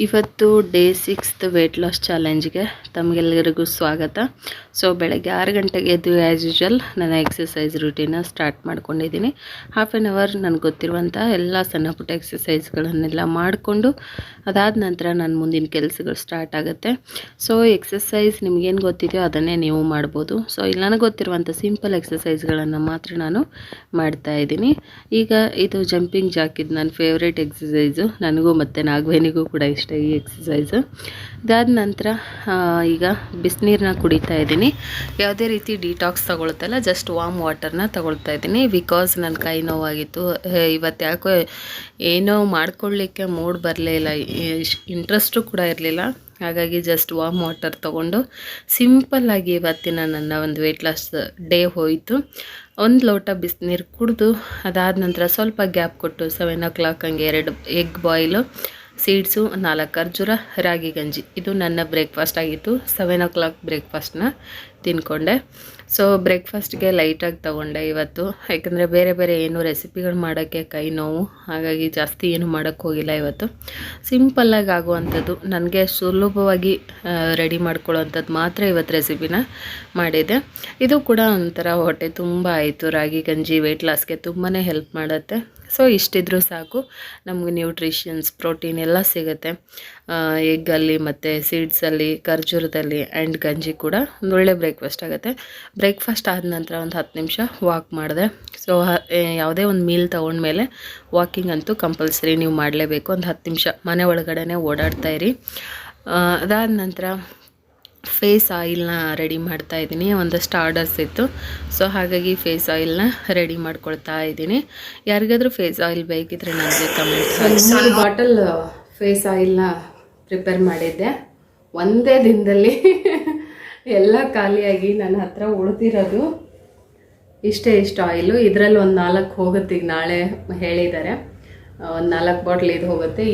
ಇವತ್ತು day 6th weight loss ಚಾಲೆಂಜ್ಗೆ ತಮಗೆಲ್ಲರಿಗೂ ಸ್ವಾಗತ. ಸೊ ಬೆಳಗ್ಗೆ 6 ಗಂಟೆಗೆ ಎದ್ದು ಆ್ಯಸ್ ಯೂಶುವಲ್ ನನ್ನ ಎಕ್ಸಸೈಸ್ ರೂಟೀನ ಸ್ಟಾರ್ಟ್ ಮಾಡ್ಕೊಂಡಿದ್ದೀನಿ. ಹಾಫ್ ಆನ್ ಅವರ್ ನನಗೆ ಗೊತ್ತಿರುವಂಥ ಎಲ್ಲ ಸಣ್ಣ ಪುಟ್ಟ ಎಕ್ಸಸೈಸ್ಗಳನ್ನೆಲ್ಲ ಮಾಡಿಕೊಂಡು ಅದಾದ ನಂತರ ನನ್ನ ಮುಂದಿನ ಕೆಲಸಗಳು ಸ್ಟಾರ್ಟ್ ಆಗುತ್ತೆ. ಸೊ ಎಕ್ಸಸೈಸ್ ನಿಮಗೇನು ಗೊತ್ತಿದೆಯೋ ಅದನ್ನೇ ನೀವು ಮಾಡ್ಬೋದು. ಸೊ ಇಲ್ಲಿ ನನಗೆ ಗೊತ್ತಿರುವಂಥ ಸಿಂಪಲ್ ಎಕ್ಸಸೈಸ್ಗಳನ್ನು ಮಾತ್ರ ನಾನು ಮಾಡ್ತಾಯಿದ್ದೀನಿ. ಈಗ ಇದು ಜಂಪಿಂಗ್ ಜಾಕ್, ಇದು ನನ್ನ ಫೇವ್ರೇಟ್ ಎಕ್ಸಸೈಸು. ನನಗೂ ಮತ್ತು ನಾಗವೇಣಿಗೂ ಕೂಡ ಇಷ್ಟ ಈ ಎಕ್ಸಸೈಸು. ಇದಾದ ನಂತರ ಈಗ ಬಿಸಿನೀರನ್ನ ಕುಡಿತಾ ಇದ್ದೀನಿ. ಯಾವುದೇ ರೀತಿ ಡಿಟಾಕ್ಸ್ ತಗೊಳ್ತಲ್ಲ, ಜಸ್ಟ್ ವಾಮ್ ವಾಟರ್ನ ತಗೊಳ್ತಾ ಇದ್ದೀನಿ. ಬಿಕಾಸ್ ನನ್ನ ಕೈ ನೋವಾಗಿತ್ತು. ಇವತ್ತು ಯಾಕೋ ಏನೋ ಮಾಡ್ಕೊಳ್ಳಿಕ್ಕೆ ಮೂಡ್ ಬರಲೇ ಇಲ್ಲ, ಇಂಟ್ರೆಸ್ಟು ಕೂಡ ಇರಲಿಲ್ಲ. ಹಾಗಾಗಿ ಜಸ್ಟ್ ವಾಮ್ ವಾಟರ್ ತೊಗೊಂಡು ಸಿಂಪಲ್ಲಾಗಿ ಇವತ್ತಿನ ನನ್ನ ಒಂದು ವೇಟ್ ಲಾಸ್ ಡೇ ಹೋಯಿತು. 1 ಲೋಟ ಬಿಸಿನೀರು ಕುಡಿದು ಅದಾದ ನಂತರ ಸ್ವಲ್ಪ ಗ್ಯಾಪ್ ಕೊಟ್ಟು 7 o'clock ಹಂಗೆ 2 ಎಗ್ ಬಾಯ್ಲು, ಸೀಡ್ಸು, 4 ಖರ್ಜೂರ, ರಾಗಿ ಗಂಜಿ, ಇದು ನನ್ನ ಬ್ರೇಕ್ಫಾಸ್ಟ್ ಆಗಿತ್ತು. 7 o'clock ಬ್ರೇಕ್ಫಾಸ್ಟ್ನ ತಿಂದ್ಕೊಂಡೆ. ಸೊ ಬ್ರೇಕ್ಫಾಸ್ಟ್ಗೆ ಲೈಟಾಗಿ ತೊಗೊಂಡೆ ಇವತ್ತು, ಯಾಕಂದರೆ ಬೇರೆ ಬೇರೆ ಏನು ರೆಸಿಪಿಗಳು ಮಾಡೋಕ್ಕೆ ಕೈ ನೋವು, ಹಾಗಾಗಿ ಜಾಸ್ತಿ ಏನು ಮಾಡೋಕ್ಕೆ ಹೋಗಿಲ್ಲ. ಇವತ್ತು ಸಿಂಪಲ್ಲಾಗಿ ಆಗುವಂಥದ್ದು, ನನಗೆ ಸುಲಭವಾಗಿ ರೆಡಿ ಮಾಡ್ಕೊಳ್ಳೋವಂಥದ್ದು ಮಾತ್ರ ಇವತ್ತು ರೆಸಿಪಿನ ಮಾಡಿದೆ. ಇದು ಕೂಡ ಒಂಥರ ಹೊಟ್ಟೆ ತುಂಬ ಆಯಿತು. ರಾಗಿ ಗಂಜಿ ವೆಯ್ಟ್ ಲಾಸ್ಗೆ ತುಂಬಾ ಹೆಲ್ಪ್ ಮಾಡುತ್ತೆ. ಸೊ ಇಷ್ಟಿದ್ರೂ ಸಾಕು, ನಮಗೆ ನ್ಯೂಟ್ರಿಷನ್ಸ್, ಪ್ರೋಟೀನ್ ಎಲ್ಲ ಸಿಗುತ್ತೆ ಎಗ್ಗಲ್ಲಿ ಮತ್ತು ಸೀಡ್ಸಲ್ಲಿ, ಖರ್ಜೂರದಲ್ಲಿ ಆ್ಯಂಡ್ ಗಂಜಿ ಕೂಡ ಒಂದು ಒಳ್ಳೆ ಬ್ರೇಕ್ಫಾಸ್ಟ್ ಆಗುತ್ತೆ. ಬ್ರೇಕ್ಫಾಸ್ಟ್ ಆದ ನಂತರ ಒಂದು 10 ನಿಮಿಷ ವಾಕ್ ಮಾಡಿದೆ. ಸೊ ಯಾವುದೇ ಒಂದು ಮೀಲ್ ತೊಗೊಂಡ್ಮೇಲೆ ವಾಕಿಂಗ್ ಅಂತೂ ಕಂಪಲ್ಸರಿ ನೀವು ಮಾಡಲೇಬೇಕು. ಒಂದು 10 ನಿಮಿಷ ಮನೆ ಒಳಗಡೆ ಓಡಾಡ್ತಾಯಿರಿ. ಅದಾದ ನಂತರ ಫೇಸ್ ಆಯಿಲ್ನ ರೆಡಿ ಮಾಡ್ತಾ ಇದ್ದೀನಿ. ಒಂದಷ್ಟು ಆರ್ಡರ್ಸ್ ಇತ್ತು, ಸೊ ಹಾಗಾಗಿ ಫೇಸ್ ಆಯಿಲ್ನ ರೆಡಿ ಮಾಡ್ಕೊಳ್ತಾ ಇದ್ದೀನಿ. ಯಾರಿಗಾದರೂ ಫೇಸ್ ಆಯಿಲ್ ಬೇಕಿದ್ರೆ ನನಗೆ ಕಮೆಂಟ್ ಮಾಡಿ. 3 ಬಾಟಲ್ ಫೇಸ್ ಆಯಿಲ್ನ ಪ್ರಿಪೇರ್ ಮಾಡಿದ್ದೆ ಒಂದೇ ದಿನದಲ್ಲಿ. ಎಲ್ಲ ಖಾಲಿಯಾಗಿ ನನ್ನ ಹತ್ರ ಉಳಿದಿರೋದು ಇಷ್ಟು ಆಯಿಲು. ಇದರಲ್ಲಿ ಒಂದು 4 ಹೋಗುತ್ತೆ. ಈಗ ನಾಳೆ ಹೇಳಿದ್ದಾರೆ ಒಂದು 4 ಬಾಟ್ಲ್ ಇದು ಹೋಗುತ್ತೆ.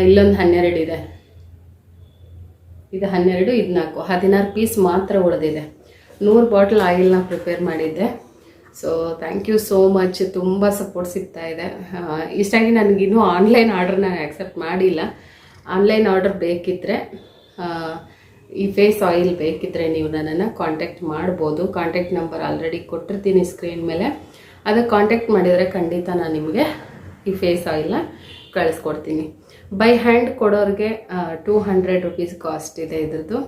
ಇಲ್ಲೊಂದು 12 ಇದೆ, ಇದು 12, ಇದು 4, 16 ಪೀಸ್ ಮಾತ್ರ ಉಳಿದಿದೆ. 100 ಬಾಟ್ಲ್ ಆಯಿಲ್ನ ಪ್ರಿಪೇರ್ ಮಾಡಿದ್ದೆ. So thank you so much. ತುಂಬ ಸಪೋರ್ಟ್ ಸಿಗ್ತಾ ಇದೆ. ಇಷ್ಟಾಗಿ ನನಗಿನ್ನೂ ಆನ್ಲೈನ್ ಆರ್ಡರ್ ನಾನು ಆ್ಯಕ್ಸೆಪ್ಟ್ ಮಾಡಿಲ್ಲ. ಆನ್ಲೈನ್ ಆರ್ಡರ್ ಬೇಕಿದ್ದರೆ, ಈ ಫೇಸ್ ಆಯಿಲ್ ಬೇಕಿದ್ದರೆ ನೀವು ನನ್ನನ್ನು ಕಾಂಟ್ಯಾಕ್ಟ್ ಮಾಡ್ಬೋದು. ಕಾಂಟ್ಯಾಕ್ಟ್ ನಂಬರ್ ಆಲ್ರೆಡಿ ಕೊಟ್ಟಿರ್ತೀನಿ ಸ್ಕ್ರೀನ್ ಮೇಲೆ. ಅದಕ್ಕೆ ಕಾಂಟ್ಯಾಕ್ಟ್ ಮಾಡಿದರೆ ಖಂಡಿತ ನಾನು ನಿಮಗೆ ಈ ಫೇಸ್ ಆಯಿಲ್ನ ಕಳಿಸ್ಕೊಡ್ತೀನಿ. ಬೈ ಹ್ಯಾಂಡ್ ಕೊಡೋರಿಗೆ 200 rupees ಕಾಸ್ಟ್ ಇದೆ ಇದ್ರದ್ದು.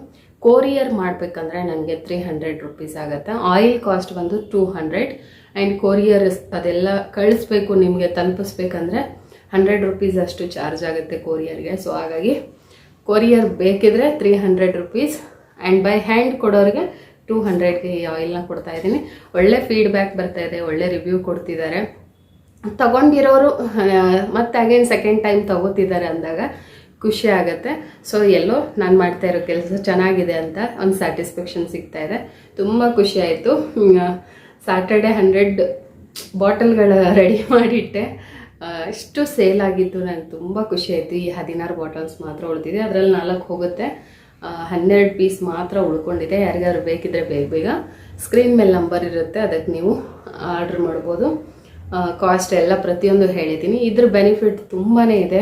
ಕೊರಿಯರ್ ಮಾಡಬೇಕಂದ್ರೆ ನನಗೆ 300 rupees ಆಗುತ್ತೆ. ಆಯಿಲ್ ಕಾಸ್ಟ್ ಬಂದು 200 ಆ್ಯಂಡ್ ಕೊರಿಯರ್ ಅದೆಲ್ಲ ಕಳಿಸ್ಬೇಕು, ನಿಮಗೆ ತಲುಪಿಸ್ಬೇಕಂದ್ರೆ 100 rupees ಅಷ್ಟು ಚಾರ್ಜ್ ಆಗುತ್ತೆ ಕೊರಿಯರ್ಗೆ. ಸೊ ಹಾಗಾಗಿ ಕೊರಿಯರ್ ಬೇಕಿದ್ರೆ 300 rupees ಆ್ಯಂಡ್ ಬೈ ಹ್ಯಾಂಡ್ ಕೊಡೋರಿಗೆ 200ಗೆ ಈ ಆಯಿಲ್ನ ಕೊಡ್ತಾ ಇದ್ದೀನಿ. ಒಳ್ಳೆ ಫೀಡ್ಬ್ಯಾಕ್ ಬರ್ತಾ ಇದೆ, ಒಳ್ಳೆ ರಿವ್ಯೂ ಕೊಡ್ತಿದ್ದಾರೆ. ತಗೊಂಡಿರೋರು ಮತ್ತೆ ಅಗೇನ್ ಸೆಕೆಂಡ್ ಟೈಮ್ ತಗೋತಿದ್ದಾರೆ ಅಂದಾಗ ಖುಷಿ ಆಗುತ್ತೆ. ಸೊ ಎಲ್ಲೋ ನಾನು ಮಾಡ್ತಾ ಇರೋ ಕೆಲಸ ಚೆನ್ನಾಗಿದೆ ಅಂತ ಒಂದು ಸ್ಯಾಟಿಸ್ಫ್ಯಾಕ್ಷನ್ ಸಿಗ್ತಾ ಇದೆ. ತುಂಬ ಖುಷಿ ಆಯಿತು. ಸ್ಯಾಟರ್ಡೆ 100 ಬಾಟಲ್ಗಳ ರೆಡಿ ಮಾಡಿಟ್ಟೆ. ಅಷ್ಟು ಸೇಲ್ ಆಗಿತ್ತು, ನನಗೆ ತುಂಬ ಖುಷಿ ಆಯಿತು. ಈ 16 ಬಾಟಲ್ಸ್ ಮಾತ್ರ ಉಳಿದಿದೆ, ಅದರಲ್ಲಿ 4 ಹೋಗುತ್ತೆ. 12 ಪೀಸ್ ಮಾತ್ರ ಉಳ್ಕೊಂಡಿದೆ. ಯಾರಿಗಾದ್ರು ಬೇಕಿದ್ರೆ ಬೇಗ ಸ್ಕ್ರೀನ್ ಮೇಲೆ ನಂಬರ್ ಇರುತ್ತೆ, ಅದಕ್ಕೆ ನೀವು ಆರ್ಡ್ರ್ ಮಾಡ್ಬೋದು. ಕಾಸ್ಟ್ ಎಲ್ಲ ಪ್ರತಿಯೊಂದು ಹೇಳಿದ್ದೀನಿ. ಇದ್ರ ಬೆನಿಫಿಟ್ ತುಂಬಾ ಇದೆ.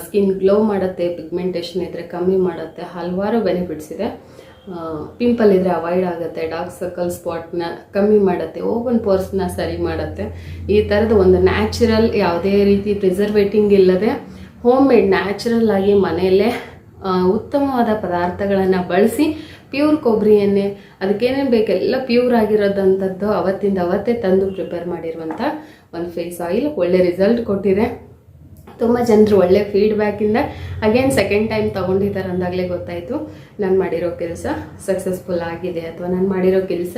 ಸ್ಕಿನ್ ಗ್ಲೋ ಮಾಡುತ್ತೆ, ಪಿಗ್ಮೆಂಟೇಷನ್ ಇದ್ದರೆ ಕಮ್ಮಿ ಮಾಡುತ್ತೆ, ಹಲವಾರು ಬೆನಿಫಿಟ್ಸ್ ಇದೆ. ಪಿಂಪಲ್ ಇದ್ದರೆ ಅವಾಯ್ಡ್ ಆಗುತ್ತೆ, ಡಾರ್ಕ್ ಸರ್ಕಲ್ ಸ್ಪಾಟ್ನ ಕಮ್ಮಿ ಮಾಡುತ್ತೆ, ಓಪನ್ ಪೋರ್ಸ್ನ ಸರಿ ಮಾಡುತ್ತೆ. ಈ ಥರದ ಒಂದು ನ್ಯಾಚುರಲ್, ಯಾವುದೇ ರೀತಿ ಪ್ರಿಸರ್ವೇಟಿಂಗ್ ಇಲ್ಲದೆ ಹೋಮ್ ಮೇಡ್ ನ್ಯಾಚುರಲ್ ಆಗಿ ಮನೆಯಲ್ಲೇ ಉತ್ತಮವಾದ ಪದಾರ್ಥಗಳನ್ನು ಬಳಸಿ, ಪ್ಯೂರ್ ಕೊಬ್ಬರಿ ಎಣ್ಣೆ, ಅದಕ್ಕೇನೇನು ಬೇಕೆಲ್ಲ ಪ್ಯೂರ್ ಆಗಿರೋದಂಥದ್ದು ಅವತ್ತಿಂದ ಅವತ್ತೇ ತಂದು ಪ್ರಿಪೇರ್ ಮಾಡಿರುವಂಥ ಒಂದು ಫೇಸ್ ಆಯಿಲ್ ಒಳ್ಳೆ ರಿಸಲ್ಟ್ ಕೊಟ್ಟಿದೆ. ತುಂಬ ಜನರು ಒಳ್ಳೆ ಫೀಡ್ಬ್ಯಾಕಿಂದ ಅಗೇನ್ ಸೆಕೆಂಡ್ ಟೈಮ್ ತೊಗೊಂಡಿದ್ದಾರೆ ಅಂದಾಗಲೇ ಗೊತ್ತಾಯಿತು ನಾನು ಮಾಡಿರೋ ಕೆಲಸ ಸಕ್ಸಸ್ಫುಲ್ ಆಗಿದೆ, ಅಥವಾ ನಾನು ಮಾಡಿರೋ ಕೆಲಸ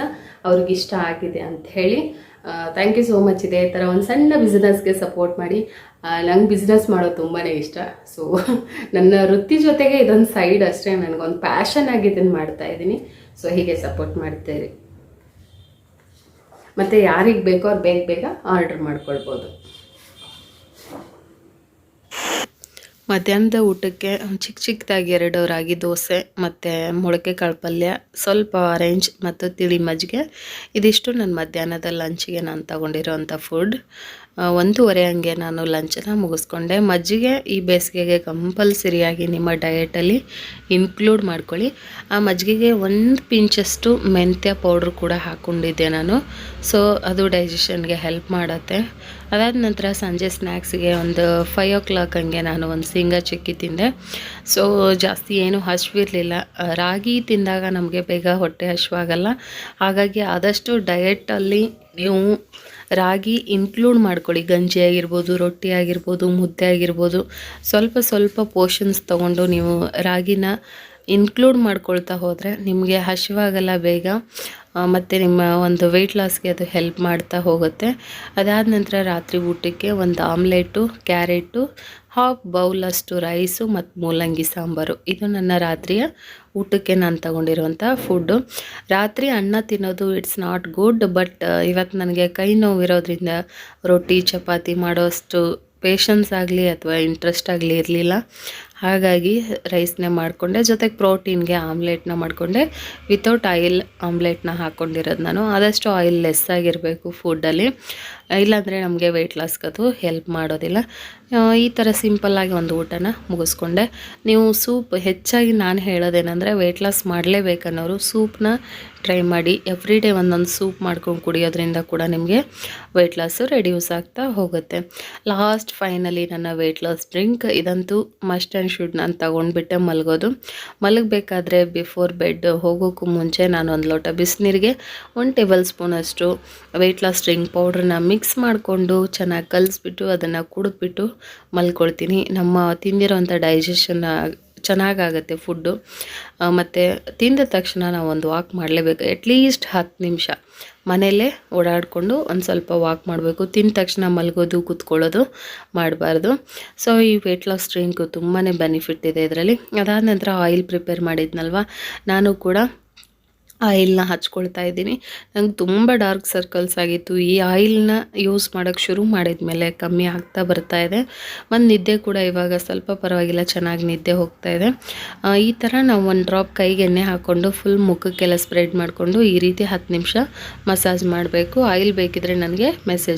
ಅವ್ರಿಗಿಷ್ಟ ಆಗಿದೆ ಅಂತ ಹೇಳಿ. Thank you so much. ಇದೇ ಥರ ಒಂದು ಸಣ್ಣ ಬಿಸ್ನೆಸ್ಗೆ ಸಪೋರ್ಟ್ ಮಾಡಿ. ನಂಗೆ ಬಿಸ್ನೆಸ್ ಮಾಡೋದು ತುಂಬಾ ಇಷ್ಟ. ಸೊ ನನ್ನ ವೃತ್ತಿ ಜೊತೆಗೆ ಇದೊಂದು ಸೈಡ್ ಅಷ್ಟೇ, ನನಗೊಂದು ಪ್ಯಾಷನ್ ಆಗಿ ಇದನ್ನು ಮಾಡ್ತಾಯಿದ್ದೀನಿ. ಸೊ ಹೀಗೆ ಸಪೋರ್ಟ್ ಮಾಡ್ತೀರಿ. ಮತ್ತು ಯಾರಿಗೆ ಬೇಕೋ ಅವ್ರು ಬೇಗ ಆರ್ಡ್ರ್ ಮಾಡ್ಕೊಳ್ಬೋದು. ಮಧ್ಯಾಹ್ನದ ಊಟಕ್ಕೆ ಚಿಕ್ಕದಾಗಿ 2 ರಾಗಿ ದೋಸೆ ಮತ್ತು ಮೊಳಕೆ ಕಾಳು ಪಲ್ಯ, ಸ್ವಲ್ಪ ಆರೆಂಜ್ ಮತ್ತು ತಿಳಿ ಮಜ್ಜಿಗೆ, ಇದಿಷ್ಟು ನನ್ನ ಮಧ್ಯಾಹ್ನದ ಲಂಚ್ಗೆ ನಾನು ತಗೊಂಡಿರೋವಂಥ ಫುಡ್. 1:30 ಹಂಗೆ ನಾನು ಲಂಚನ್ನ ಮುಗಿಸ್ಕೊಂಡೆ. ಮಜ್ಜಿಗೆ ಈ ಬೇಸಿಗೆಗೆ ಕಂಪಲ್ಸರಿಯಾಗಿ ನಿಮ್ಮ ಡಯಟಲ್ಲಿ ಇನ್ಕ್ಲೂಡ್ ಮಾಡ್ಕೊಳ್ಳಿ. ಆ ಮಜ್ಜಿಗೆಗೆ ಒಂದು ಪಿಂಚಷ್ಟು ಮೆಂತ್ಯ ಪೌಡ್ರ್ ಕೂಡ ಹಾಕ್ಕೊಂಡಿದ್ದೆ ನಾನು. ಸೊ ಅದು ಡೈಜೆಷನ್ಗೆ ಹೆಲ್ಪ್ ಮಾಡುತ್ತೆ. ಅದಾದ ನಂತರ ಸಂಜೆ ಸ್ನ್ಯಾಕ್ಸಿಗೆ ಒಂದು 5 o'clock ಹಂಗೆ ನಾನು ಒಂದು ಶೇಂಗಾ ಚಿಕ್ಕಿ ತಿಂದೆ. ಸೊ ಜಾಸ್ತಿ ಏನು ಹಸಿವಿರಲಿಲ್ಲ. ರಾಗಿ ತಿಂದಾಗ ನಮಗೆ ಬೇಗ ಹೊಟ್ಟೆ ಹಸಿವಾಗಲ್ಲ. ಹಾಗಾಗಿ ಆದಷ್ಟು ಡಯಟಲ್ಲಿ ನೀವು ರಾಗಿ ಇನ್ಕ್ಲೂಡ್ ಮಾಡ್ಕೊಳ್ಳಿ. ಗಂಜಿ ಆಗಿರ್ಬೋದು, ರೊಟ್ಟಿ ಆಗಿರ್ಬೋದು, ಮುದ್ದೆ ಆಗಿರ್ಬೋದು, ಸ್ವಲ್ಪ ಸ್ವಲ್ಪ ಪೋರ್ಷನ್ಸ್ ತೊಗೊಂಡು ನೀವು ರಾಗಿನ ಇನ್ಕ್ಲೂಡ್ ಮಾಡ್ಕೊಳ್ತಾ ಹೋದರೆ ನಿಮಗೆ ಹಸಿವಾಗಲ್ಲ ಬೇಗ, ಮತ್ತು ನಿಮ್ಮ ಒಂದು ವೆಯ್ಟ್ ಲಾಸ್ಗೆ ಅದು ಹೆಲ್ಪ್ ಮಾಡ್ತಾ ಹೋಗುತ್ತೆ. ಅದಾದ ನಂತರ ರಾತ್ರಿ ಊಟಕ್ಕೆ ಒಂದು ಆಮ್ಲೆಟು, ಕ್ಯಾರೆಟು, ಹಾಫ್ ಬೌಲಷ್ಟು ರೈಸು ಮತ್ತು ಮೂಲಂಗಿ ಸಾಂಬಾರು. ಇದು ನನ್ನ ರಾತ್ರಿಯ ಊಟಕ್ಕೆ ನಾನು ತಗೊಂಡಿರುವಂಥ ಫುಡ್ಡು. ರಾತ್ರಿ ಅನ್ನ ತಿನ್ನೋದು ಇಟ್ಸ್ ನಾಟ್ ಗುಡ್, ಬಟ್ ಇವತ್ತು ನನಗೆ ಕೈ ನೋವಿರೋದ್ರಿಂದ ರೊಟ್ಟಿ ಚಪಾತಿ ಮಾಡೋಷ್ಟು ಪೇಷನ್ಸ್ ಆಗಲಿ ಅಥವಾ ಇಂಟ್ರೆಸ್ಟ್ ಆಗಲಿ ಇರಲಿಲ್ಲ. ಹಾಗಾಗಿ ರೈಸ್ನೇ ಮಾಡಿಕೊಂಡೆ. ಜೊತೆಗೆ ಪ್ರೋಟೀನ್ಗೆ ಆಮ್ಲೆಟ್ನ ಮಾಡಿಕೊಂಡೆ. ವಿತೌಟ್ ಆಯಿಲ್ ಆಮ್ಲೆಟ್ನ ಹಾಕ್ಕೊಂಡಿರೋದು ನಾನು. ಆದಷ್ಟು ಆಯಿಲ್ ಲೆಸ್ ಆಗಿರಬೇಕು ಫುಡ್ಡಲ್ಲಿ, ಇಲ್ಲಾಂದರೆ ನಮಗೆ ವೆಯ್ಟ್ ಲಾಸ್ಗೆ ಅದು ಹೆಲ್ಪ್ ಮಾಡೋದಿಲ್ಲ. ಈ ಥರ ಸಿಂಪಲ್ಲಾಗಿ ಒಂದು ಊಟನ ಮುಗಿಸ್ಕೊಂಡೆ. ನೀವು ಸೂಪ್ ಹೆಚ್ಚಾಗಿ ನಾನು ಹೇಳೋದೇನೆಂದರೆ, ವೆಯ್ಟ್ ಲಾಸ್ ಮಾಡಲೇಬೇಕನ್ನೋರು ಸೂಪ್ನ ಟ್ರೈ ಮಾಡಿ. ಎವ್ರಿ ಡೇ ಒಂದೊಂದು ಸೂಪ್ ಮಾಡ್ಕೊಂಡು ಕುಡಿಯೋದ್ರಿಂದ ಕೂಡ ನಿಮಗೆ ವೆಯ್ಟ್ ಲಾಸು ರೆಡ್ಯೂಸ್ ಆಗ್ತಾ ಹೋಗುತ್ತೆ. ಲಾಸ್ಟ್ ಫೈನಲಿ ನನ್ನ ವೆಯ್ಟ್ ಲಾಸ್ ಡ್ರಿಂಕ್ ಇದಂತೂ ಮಸ್ಟ್ ಆ್ಯಂಡ್ ಶುಡ್ ನಾನು ತಗೊಂಡ್ಬಿಟ್ಟೆ ಮಲಗೋದು. ಮಲಗಬೇಕಾದ್ರೆ ಬಿಫೋರ್ ಬೆಡ್ ಹೋಗೋಕ್ಕೂ ಮುಂಚೆ ನಾನು ಒಂದು ಲೋಟ ಬಿಸಿನೀರಿಗೆ 1 ಟೇಬಲ್ ಸ್ಪೂನಷ್ಟು ವೆಯ್ಟ್ ಲಾಸ್ ಡ್ರಿಂಕ್ ಪೌಡ್ರನ್ನ ಮಿಕ್ಸ್ ಮಾಡಿಕೊಂಡು ಚೆನ್ನಾಗಿ ಕಲಿಸ್ಬಿಟ್ಟು ಅದನ್ನು ಕುಡಿದ್ಬಿಟ್ಟು ಮಲ್ಕೊಳ್ತೀನಿ. ನಮ್ಮ ತಿಂದಿರೋಂಥ ಡೈಜೆಷನ್ ಚೆನ್ನಾಗಾಗುತ್ತೆ ಫುಡ್ಡು. ಮತ್ತು ತಿಂದ ತಕ್ಷಣ ನಾವು ಒಂದು ವಾಕ್ ಮಾಡಲೇಬೇಕು. ಅಟ್ಲೀಸ್ಟ್ 10 ನಿಮಿಷ ಮನೆಯಲ್ಲೇ ಓಡಾಡಿಕೊಂಡು ಒಂದು ಸ್ವಲ್ಪ ವಾಕ್ ಮಾಡಬೇಕು. ತಿಂದ ತಕ್ಷಣ ಮಲಗೋದು ಕೂತ್ಕೊಳ್ಳೋದು ಮಾಡಬಾರ್ದು. ಸೊ ಈ ವೆಯ್ಟ್ ಲಾಸ್ ಡ್ರಿಂಕು ತುಂಬಾ ಬೆನಿಫಿಟ್ ಇದೆ ಇದರಲ್ಲಿ. ಅದಾದ ನಂತರ ಆಯಿಲ್ ಪ್ರಿಪೇರ್ ಮಾಡಿದ್ನಲ್ವ, ನಾನು ಕೂಡ ಆಯಿಲ್ನ ಹಚ್ಕೊಳ್ತಾ ಇದ್ದೀನಿ. ನಂಗೆ ತುಂಬ ಡಾರ್ಕ್ ಸರ್ಕಲ್ಸ್ ಆಗಿತ್ತು. ಈ ಆಯಿಲ್ನ ಯೂಸ್ ಮಾಡೋಕ್ಕೆ ಶುರು ಮಾಡಿದ ಮೇಲೆ ಕಮ್ಮಿ ಆಗ್ತಾ ಬರ್ತಾ ಇದೆ. ಮತ್ತು ನಿದ್ದೆ ಕೂಡ ಇವಾಗ ಸ್ವಲ್ಪ ಪರವಾಗಿಲ್ಲ, ಚೆನ್ನಾಗಿ ನಿದ್ದೆ ಹೋಗ್ತಾ ಇದೆ. ಈ ಥರ ನಾವು ಒಂದು ಡ್ರಾಪ್ ಕೈಗೆ ಎಣ್ಣೆ ಹಾಕ್ಕೊಂಡು ಫುಲ್ ಮುಖಕ್ಕೆಲ್ಲ ಸ್ಪ್ರೆಡ್ ಮಾಡಿಕೊಂಡು ಈ ರೀತಿ 10 ನಿಮಿಷ ಮಸಾಜ್ ಮಾಡಬೇಕು. ಆಯಿಲ್ ಬೇಕಿದ್ರೆ ನನಗೆ ಮೆಸೇಜ್